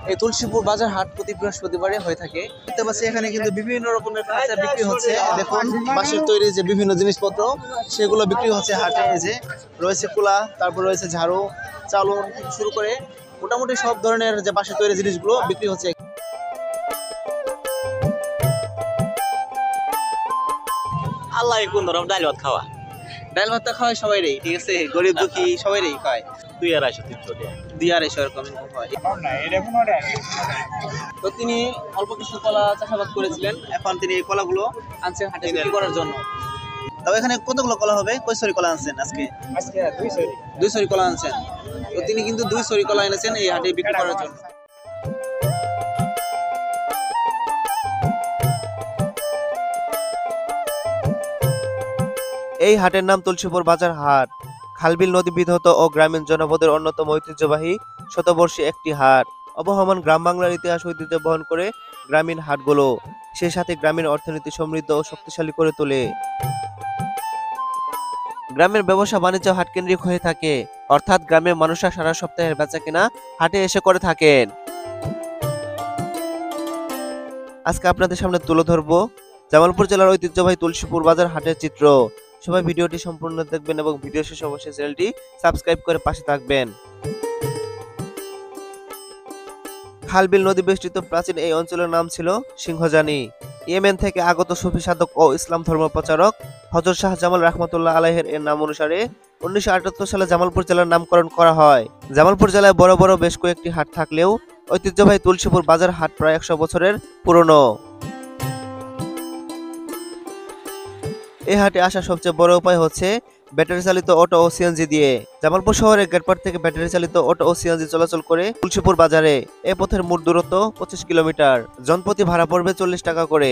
এই তুলসীপুর বাজার হাট প্রতি বৃহস্পতিবারে হয়ে থাকে। দেখতে পাচ্ছি এখানে কিন্তু বিভিন্ন রকমের কাঁচা বিক্রি হচ্ছে। দেখুন বাঁশের তৈরি যে বিভিন্ন জিনিসপত্র সেগুলো বিক্রি হচ্ছে হাটে। এই যে রয়েছে কুলা, তারপর রয়েছে ঝাড়ু, চালন থেকে শুরু করে মোটামুটি সব ধরনের যে বাঁশের তৈরি জিনিসগুলো বিক্রি হচ্ছে। আল্লাহ কোন ধরম ডাল ভাত খাওয়া, ডাল ভাতটা খাওয়ায় সবাই রে, ঠিক আছে, গরিব দুঃখী সবাই রে খায়। 2-250 টাকা, 2-250 এরকম হয়। তো তিনি অল্প কিছু কলা চাষাবাদ করেছিলেন, এখন তিনি এই কলাগুলো আনছেন হাটে বিক্রি করার জন্য। তবে এখানে কতগুলো কলা হবে? কয় সরি কলা আনছেন আজকে? 2 সরি কলা আনছেন। তো তিনি কিন্তু 2 সরি কলা এনেছেন এই হাটে বিক্রি করার জন্য। এই হাটের নাম তুলসীপুর বাজার হাট। খালবিল নদী বিধৌত ও গ্রামীণ জনপদের অন্যতম ঐতিহ্যবাহী শতবর্ষী একটি হাট। অবহমান গ্রাম বাংলার ইতিহাস ঐতিহ্য বহন করে গ্রামীণ হাটগুলো, সেই সাথে গ্রামীণ অর্থনীতি সমৃদ্ধ ও শক্তিশালী করে তোলে। গ্রামের ব্যবসা বাণিজ্য হাট কেন্দ্রিক হয়ে থাকে, অর্থাৎ গ্রামের মানুষরা সারা সপ্তাহের বেচা কেনা হাটে এসে করে থাকেন। আজকে আপনাদের সামনে তুলে ধরবো জামালপুর জেলার ঐতিহ্যবাহী তুলসীপুর বাজার হাটের চিত্র। সবাই ভিডিওটি সম্পূর্ণ দেখবেন এবং ভিডিও শেষে অবশ্যই চ্যানেলটি সাবস্ক্রাইব করে পাশে থাকবেন। খালবিল নদী বেষ্টিত প্রাচীন এই অঞ্চলের নাম ছিল সিংহজানি। ইয়েমেন থেকে আগত সুফি সাধক ও ইসলাম ধর্ম প্রচারক হযরত শাহ জামাল রাহমাতুল্লাহ আলাইহির এর নাম অনুসারে 1978 সালে জামালপুর জেলার নামকরণ করা হয়। জামালপুর জেলায় বড় বড় বেশ কয়েকটি হাট থাকলেও ঐতিহ্যবাহী তুলসীপুর বাজার হাট প্রায় 100 বছরের পুরনো। এই হাটে আসার সবচেয়ে বড় উপায় হচ্ছে ব্যাটারি চালিত অটো ও সিএনজি দিয়ে। জামালপুর শহরের গেটপাট থেকে ব্যাটারি চালিত অটো ও সিএনজি চলাচল করে তুলসীপুর বাজারে। এই পথের মোট দূরত্ব 25 কিলোমিটার, জনপ্রতি ভাড়া পড়বে 40 টাকা করে।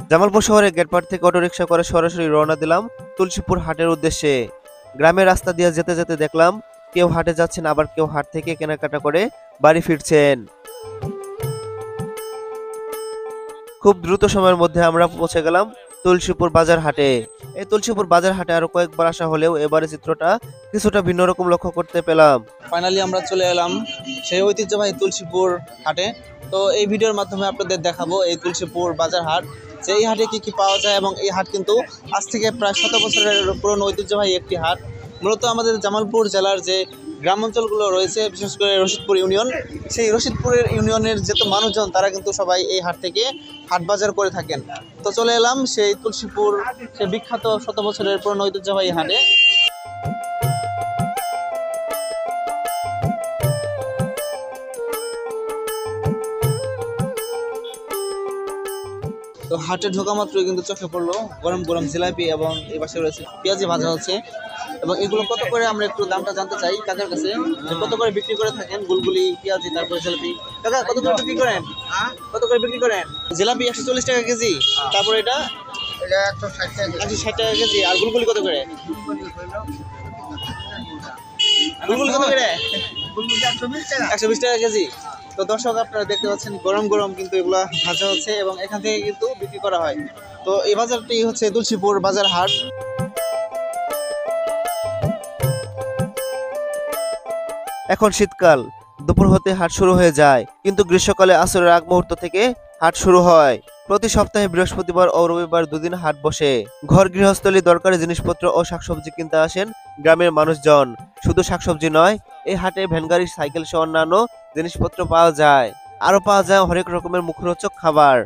জামালপুর শহরের গেটপাট থেকে অটো রিক্সা করে সরাসরি রওনা দিলাম তুলসীপুর হাটের উদ্দেশ্যে। গ্রামের রাস্তা দিয়ে যেতে যেতে দেখলাম কেউ হাটে যাচ্ছেন, আবার কেউ হাট থেকে কেনাকাটা করে বাড়ি ফিরছেন। খুব দ্রুত সময়ের মধ্যে আমরা পৌঁছে গেলাম তুলসীপুর বাজার হাটে। এই তুলসীপুর বাজার হাটে আরো কয়েকবার আসা হলেও এবারে চিত্রটা কিছুটা ভিন্ন রকম লক্ষ্য করতে পেলাম। ফাইনালি আমরা চলে এলাম সেই ঐতিহ্যবাহী তুলসীপুর হাটে। তো এই ভিডিওর মাধ্যমে আপনাদের দেখাবো এই তুলসীপুর বাজার হাট, যে এই হাটে কি কি পাওয়া যায়। এবং এই হাট কিন্তু আজ থেকে প্রায় 100 বছরের পুরনো ঐতিহ্যবাহী একটি হাট। মূলত আমাদের জামালপুর জেলার যে গ্রাম অঞ্চলগুলো রয়েছে, বিশেষ করে রশিদপুর ইউনিয়ন, সেই রশিদপুরের ইউনিয়নের যত মানুষজন তারা কিন্তু সবাই এই হাট থেকে হাট বাজার করে থাকেন। তো চলে এলাম সেই তুলসীপুর, সেই বিখ্যাত 100 বছরের পুরনো ঐতিহ্যবাহী হাটে। তো হাটে ঢোকা মাত্রই কিন্তু চোখে পড়লো গরম গরম জিলাপি, এবং এই পাশে রয়েছে পেঁয়াজি ভাজা হচ্ছে। এবং এগুলো কত করে, আমরা একটু দামটা জানতে চাই কাকার কাছে, যে কত করে বিক্রি করে থাকেন গুলগুলি, পেঁয়াজি, তারপরে জিলাপি। কাকা কত করে বিক্রি করেন? কত করে বিক্রি করেন? জিলাপি 140 টাকা কেজি, তারপরে এটা 160 টাকা কেজি। আর গুলগুলি কত করে? গুলগুলি কত করে? 120 টাকা কেজি। তো দর্শক আপনারা দেখতে পাচ্ছেন গরম গরম কিন্তু এগুলা ভাজা হচ্ছে এবং এখান থেকে কিন্তু বিক্রি করা হয়। তো এই বাজারটি হচ্ছে তুলসীপুর বাজার হাট। এখন শীতকাল, দুপুর হতে হাট শুরু হয়ে যায়, কিন্তু গ্রীষ্মকালে আসরের আগ মুহূর্ত থেকে হাট শুরু হয়। প্রতি সপ্তাহে বৃহস্পতিবার ও রবিবার দুদিন হাট বসে। ঘর গৃহস্থলী দরকারি জিনিসপত্র ও শাকসবজি কিনতে আসেন গ্রামের মানুষজন। শুধু শাকসবজি নয়, এই হাটে ভ্যানগাড়ি, সাইকেল সহ অন্যান্য জিনিসপত্র পাওয়া যায়। আরো পাওয়া যায় হরেক রকমের মুখরোচক খাবার।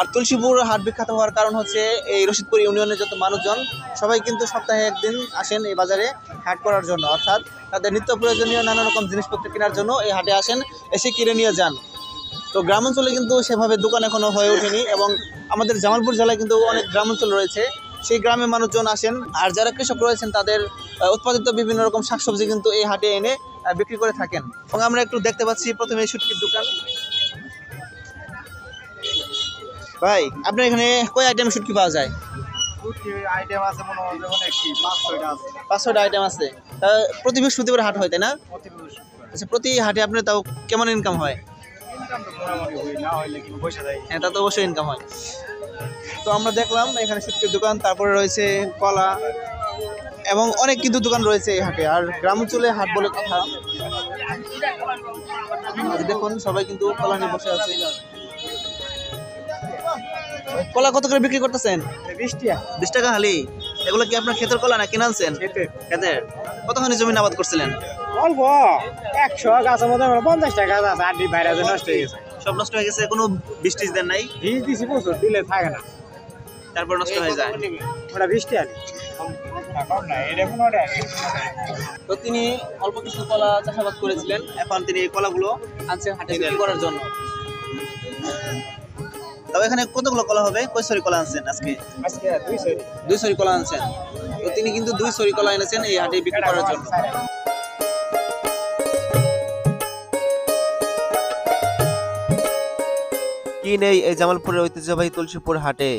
আর তুলসীপুর হাট বিখ্যাত হওয়ার কারণ হচ্ছে এই রশিদপুর ইউনিয়নের যত মানুষজন সবাই কিন্তু সপ্তাহে একদিন আসেন এই বাজারে হাট করার জন্য, অর্থাৎ তাদের নিত্য প্রয়োজনীয় নানা রকম জিনিসপত্র কেনার জন্য এই হাটে আসেন, এসে কিনে নিয়ে যান। তো গ্রাম অঞ্চলে কিন্তু সেভাবে দোকান এখনো হয়ে ওঠেনি, এবং আমাদের জামালপুর জেলায় কিন্তু অনেক গ্রাম অঞ্চল রয়েছে, সেই গ্রামে মানুষজন আসেন। আর যারা কৃষক রয়েছেন তাদের উৎপাদিত বিভিন্ন রকম শাকসবজি কিন্তু এই হাটে এনে বিক্রি করে থাকেন। এবং আমরা একটু দেখতে পাচ্ছি প্রথমে শুটকির দোকান। ভাই আপনার এখানে কয় আইটেম শুটকি পাওয়া যায়? আইটেম আছে মনে হয় যেমন একটি 5-6টা আছে। 500টা আইটেম আছে। তা প্রতি বৃহস্পতিবার হাট হয় তাই না? আচ্ছা, প্রতি হাটে আপনার তাও কেমন ইনকাম হয়? ইনকাম তো মোটামুটি হয়, না হইলে কিন্তু পয়সা দেয়। হ্যাঁ, তা তো অবশ্যই ইনকাম হয়। তো তো আমরা দেখলাম এখানে শুটকির দোকান, তারপরে রয়েছে কলা এবং অনেক কিন্তু দোকান রয়েছে এই হাটে। আর গ্রাম অঞ্চলে হাট বলে কথা। আর দেখুন সবাই কিন্তু কলা নিয়ে বসে আছে। কলা কত করে বিক্রি করতেছেন? 20 টাকা হালি। এগুলো কি আপনার ক্ষেতের কলা না কিনে আনছেন? ক্ষেতের। কতখানি জমি আবাদ করছিলেন? অল্প 100 গাছের মধ্যে 50 টাকা গাছ আছে, আড্ডি বাইরে নষ্ট হয়ে গেছে। সব নষ্ট হয়ে গেছে, কোনো বৃষ্টি দেন নাই? বীজ দিছি প্রচুর, দিলে থাকে না, তারপর নষ্ট হয়ে যায়। ওটা 20 টাকা কম না, এটা 15 টাকা। তো তিনি অল্প কিছু কলা চাষাবাদ করেছিলেন, এখন তিনি এই কলাগুলো আনছেন হাটে বিক্রি করার জন্য। তবে এখানে কতগুলো কলা হবে? কয় সরি কলা আনছেন আজকে? আজকে 200 2 সরি কলা আনছেন। তো তিনি কিন্তু 2 সরি কলা এনেছেন এই হাটে বিক্রি করার জন্য। কি নেই এই জামালপুরের ঐতিহ্যবাহী তুলসীপুর হাটে?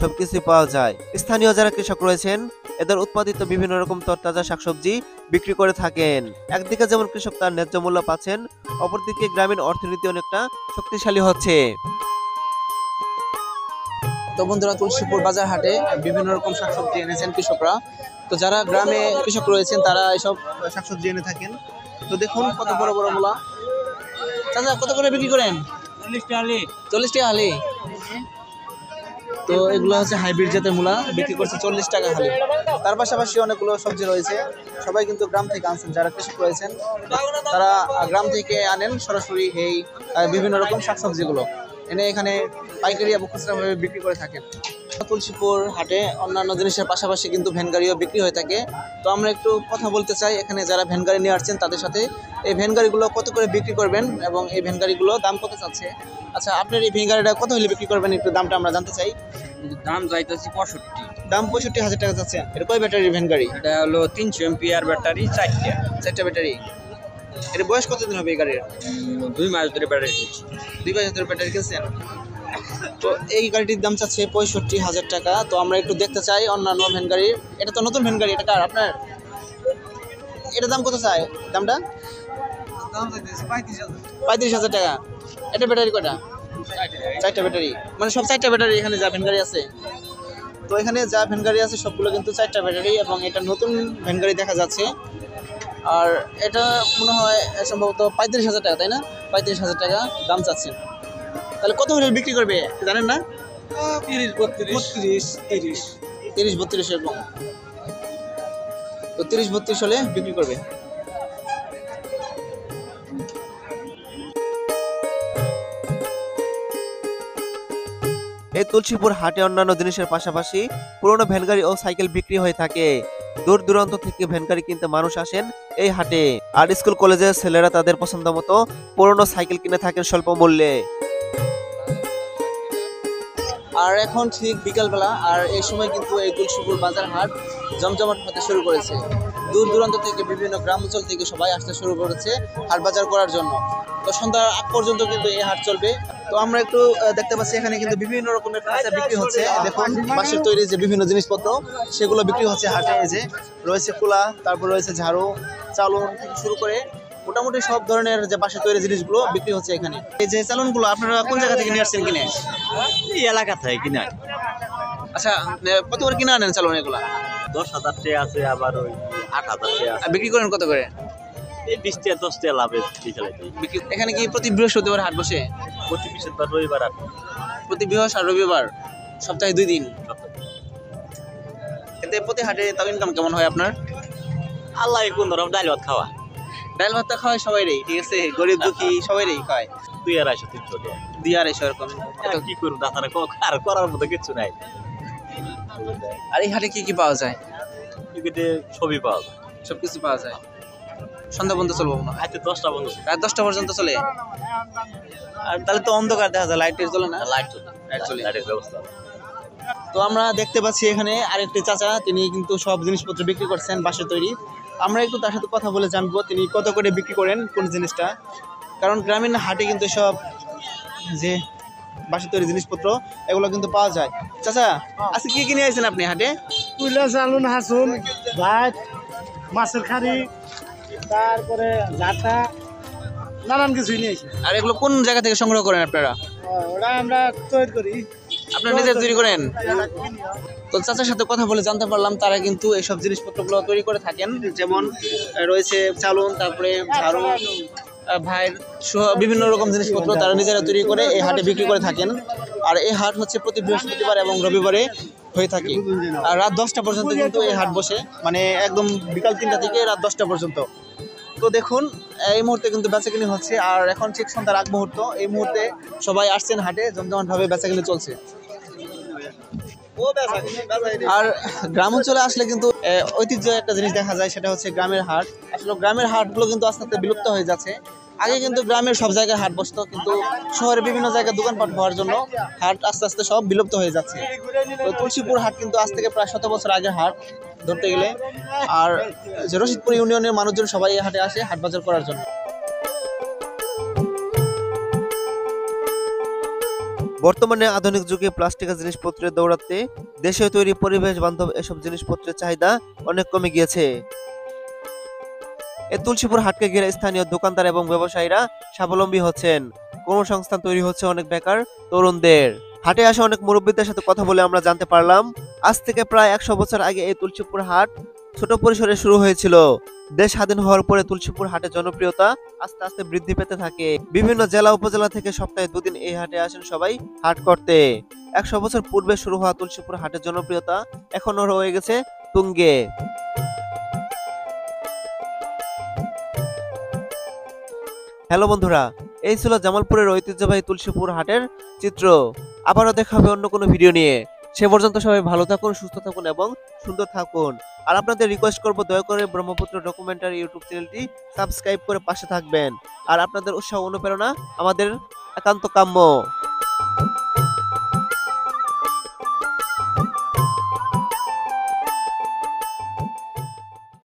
সবকিছুই পাওয়া যায়। স্থানীয় যারা কৃষক রয়েছেন এদের উৎপাদিত বিভিন্ন রকম তরতাজা শাকসবজি বিক্রি করে থাকেন। একদিকে যেমন কৃষক তার ন্যায্য মূল্য পাচ্ছেন, অপরদিকে গ্রামীণ অর্থনীতি অনেকটা শক্তিশালী হচ্ছে। তো বন্ধুরা, তুলসীপুর বাজার হাটে বিভিন্ন রকম শাকসবজি এনেছেন কৃষকরা। তো যারা গ্রামে কৃষক রয়েছেন তারা এসব শাকসবজি এনে থাকেন। তো দেখুন কত বড় বড় মূলা। চাচা কত করে বিক্রি করেন? 40 টাকা হালি। 40 টাকা হালি। তো এগুলো হচ্ছে হাইব্রিড জাতের মূলা, বিক্রি করছে 40 টাকা হালি। তার পাশাপাশি অনেকগুলো সবজি রয়েছে। সবাই কিন্তু গ্রাম থেকে আনছেন, যারা কৃষক রয়েছেন তারা গ্রাম থেকে আনেন সরাসরি এই বিভিন্ন রকম শাকসবজিগুলো এনে এখানে পাইকারি এবং খুচরাভাবে বিক্রি করে থাকেন। তুলসীপুর হাটে অন্যান্য জিনিসের পাশাপাশি কিন্তু ভ্যান গাড়িও বিক্রি হয়ে থাকে। তো আমরা একটু কথা বলতে চাই এখানে যারা ভ্যান গাড়ি নিয়ে আসছেন তাদের সাথে। এই ভ্যান গাড়িগুলো কত করে বিক্রি করবেন এবং এই ভ্যান গাড়িগুলো দাম কত চাচ্ছে? আচ্ছা, আপনার এই ভ্যান গাড়িটা কত হলে বিক্রি করবেন, একটু দামটা আমরা জানতে চাই। দাম চাইতেছি 65। দাম 65,000 টাকা যাচ্ছে। এটা কয় ব্যাটারির ভ্যান গাড়ি? এটা হলো 300 এম্পিয়ার ব্যাটারি, 4টা ব্যাটারি। এটা বয়স কতদিন হবে এই গাড়ির? 2 মাস ধরে ব্যাটারি কিনছি। 2 মাস ধরে ব্যাটারি কিনছেন। তো এই গাড়িটির দাম চাচ্ছে 65,000 টাকা। তো আমরা একটু দেখতে চাই অন্যান্য ভ্যান গাড়ির। এটা তো নতুন ভ্যান গাড়ি, এটা কার আপনার? এটা দাম কত চাই? দামটা 35,000 টাকা। এটা ব্যাটারি কয়টা? 4টা ব্যাটারি। মানে সব 4টা ব্যাটারি এখানে যা ভ্যান গাড়ি আছে। তো এখানে যা ভ্যান গাড়ি আছে সবগুলো কিন্তু 4টা ব্যাটারি এবং এটা নতুন ভ্যান গাড়ি দেখা যাচ্ছে। আর এটা মনে হয় সম্ভবত 35,000 টাকা, তাই না? 35,000 টাকা দাম চাচ্ছেন। তাহলে কত হলে বিক্রি করবে জানেন না? 30 32 30 30-32 এরকম। তো 30-32 হলে বিক্রি করবে। এই তুলসীপুর হাটে অন্যান্য জিনিসের পাশাপাশি পুরনো ভ্যানগাড়ি ও সাইকেল বিক্রি হয়ে থাকে। দূর দূরান্ত থেকে ভ্যানগাড়ি কিনতে মানুষ আসেন এই হাটে। আর স্কুল কলেজের ছেলেরা তাদের পছন্দ মতো পুরনো সাইকেল কিনে থাকেন স্বল্প মূল্যে। আর এখন ঠিক বিকালবেলা, আর এই সময় কিন্তু এই তুলসীপুর বাজার হাট জমজমাট হতে শুরু করেছে। দূর দূরান্ত থেকে বিভিন্ন গ্রাম অঞ্চল থেকে সবাই আসতে শুরু করেছে হাট বাজার করার জন্য। তো সন্ধ্যার আগ পর্যন্ত কিন্তু এই হাট চলবে। তো আমরা একটু দেখতে পাচ্ছি এখানে কিন্তু বিভিন্ন রকমের কাঁচা বিক্রি হচ্ছে। দেখুন বাঁশের তৈরি যে বিভিন্ন জিনিসপত্র সেগুলো বিক্রি হচ্ছে হাটে। এই যে রয়েছে কুলা, তারপর রয়েছে ঝাড়ু, চালন থেকে শুরু করে মোটামুটি সব ধরনের যে বাঁশের তৈরি জিনিসগুলো বিক্রি হচ্ছে এখানে। এই যে চালনগুলো আপনারা কোন জায়গা থেকে নিয়ে আসছেন কিনে? এই এলাকা থেকে কিনা আচ্ছা, কত করে কিনে আনেন চালন এগুলা? 10,000 টাকা আছে, আবার ওই 8,000 টাকা আছে। আর বিক্রি করেন কত করে? এই 20 টাকা 10 টাকা লাভে চালাইতে। এখানে কি প্রতি বৃহস্পতিবার হাট বসে? প্রতি বৃহস্পতিবার রবিবার আর প্রতি বৃহস্পতি আর রবিবার, সপ্তাহে 2 দিন। এতে প্রতি হাটে তাও ইনকাম কেমন হয় আপনার? আল্লাহ কোন ধরম ডাল ভাত খাওয়া। ডাল ভাতটা খাওয়ায় সবাইরই, ঠিক আছে? গরিব দুঃখী সবাইরই খায়। 2,200-300 টাকা। 2-250 এরকম। কি করবো দাঁড়ানো, আর করার মতো কিছু নাই। আর এই হাটে কি কি পাওয়া যায়? টিকিটে ছবি পাওয়া যায়, সবকিছু পাওয়া যায়। সন্ধ্যা পর্যন্ত চলবো না? আজকে 10টা বন্ধ, রাত 10টা পর্যন্ত চলে। আর তাহলে তো অন্ধকার দেখা যায়, লাইটের চলে না? লাইট চলে। লাইটের ব্যবস্থা। তো আমরা দেখতে পাচ্ছি এখানে আরেকটি চাচা, তিনি কিন্তু সব জিনিসপত্র বিক্রি করছেন বাঁশের তৈরি। আমরা একটু তার সাথে কথা বলে জানবো তিনি কত করে বিক্রি করেন কোন জিনিসটা। কারণ গ্রামীণ হাটে কিন্তু সব যে বাঁশের তৈরি জিনিসপত্র এগুলো কিন্তু পাওয়া যায়। চাচা, আজকে কি কিনে আসছেন আপনি হাটে? কুইলা, চালুন, হাসুন, ভাত, মাছের খাড়ি, তারপরে ঝাঁটা, নানান কিছুই নিয়েছি। আর এগুলো কোন জায়গা থেকে সংগ্রহ করেন আপনারা? ওটা আমরা তৈরি করি। আপনারা নিজে তৈরি করেন? তো চাচার সাথে কথা বলে জানতে পারলাম তারা কিন্তু এইসব জিনিসপত্রগুলো তৈরি করে থাকেন, যেমন রয়েছে চালন, তারপরে ঝাড়ু, ভাইয়ের সহ বিভিন্ন রকম জিনিসপত্র তারা নিজেরা তৈরি করে এই হাটে বিক্রি করে থাকেন। আর এই হাট হচ্ছে প্রতি বৃহস্পতিবার এবং রবিবারে হয়ে থাকে। আর রাত 10টা পর্যন্ত কিন্তু এই হাট বসে, মানে একদম বিকাল 3টা থেকে রাত 10টা পর্যন্ত। তো দেখুন এই মুহূর্তে কিন্তু বেচাকিনি হচ্ছে, আর এখন ঠিক সন্ধ্যার আগ মুহূর্ত। এই মুহূর্তে সবাই আসছেন হাটে, জমজমাটভাবে বেচাকিনি চলছে। আর গ্রাম অঞ্চলে আসলে কিন্তু ঐতিহ্য একটা জিনিস দেখা যায়, সেটা হচ্ছে গ্রামের হাট। আসলে গ্রামের হাটগুলো কিন্তু আস্তে আস্তে বিলুপ্ত হয়ে যাচ্ছে। আগে কিন্তু গ্রামের সব জায়গায় হাট বসতো, কিন্তু শহরে বিভিন্ন জায়গায় দোকানপাট হওয়ার জন্য হাট আস্তে আস্তে সব বিলুপ্ত হয়ে যাচ্ছে। তো তুলসীপুর হাট কিন্তু আজ থেকে প্রায় 100 বছর আগের হাট ধরতে গেলে। আর যে রশিদপুর ইউনিয়নের মানুষজন সবাই এই হাটে আসে হাট বাজার করার জন্য। বর্তমানে আধুনিক যুগে প্লাস্টিকের জিনিসপত্রের দৌড়াতে দেশীয় তৈরি পরিবেশ বান্ধব এসব জিনিসপত্রের চাহিদা অনেক কমে গিয়েছে। এই তুলসীপুর হাটকে ঘিরে স্থানীয় দোকানদার এবং ব্যবসায়ীরা স্বাবলম্বী হচ্ছেন। কর্মসংস্থান তৈরি হচ্ছে অনেক বেকার তরুণদের। হাটে আসা অনেক মুরব্বীদের সাথে কথা বলে আমরা জানতে পারলাম, আজ থেকে প্রায় 100 বছর আগে এই তুলসীপুর হাট ছোট পরিসরে শুরু হয়েছিল। দেশ স্বাধীন হওয়ার পরে তুলসীপুর হাটের জনপ্রিয়তা আস্তে আস্তে বৃদ্ধি পেতে থাকে। বিভিন্ন জেলা উপজেলা থেকে সপ্তাহে 2 দিন এই হাটে আসেন সবাই হাট করতে। 100 বছর পূর্বে শুরু হওয়া তুলসীপুর হাটের জনপ্রিয়তা এখনো রয়ে গেছে তুঙ্গে। হ্যালো বন্ধুরা, এই ছিল জামালপুরের ঐতিহ্যবাহী তুলসীপুর হাটের চিত্র। আবারও দেখা হবে অন্য কোনো ভিডিও নিয়ে। সে পর্যন্ত সবাই ভালো থাকুন, সুস্থ থাকুন এবং সুন্দর থাকুন। আর আপনাদের রিকোয়েস্ট করব, দয়া করে ব্রহ্মপুত্র ডকুমেন্টারি ইউটিউব চ্যানেলটি সাবস্ক্রাইব করে পাশে থাকবেন। আর আপনাদের উৎসাহ অনুপ্রেরণা আমাদের একান্ত কাম্য।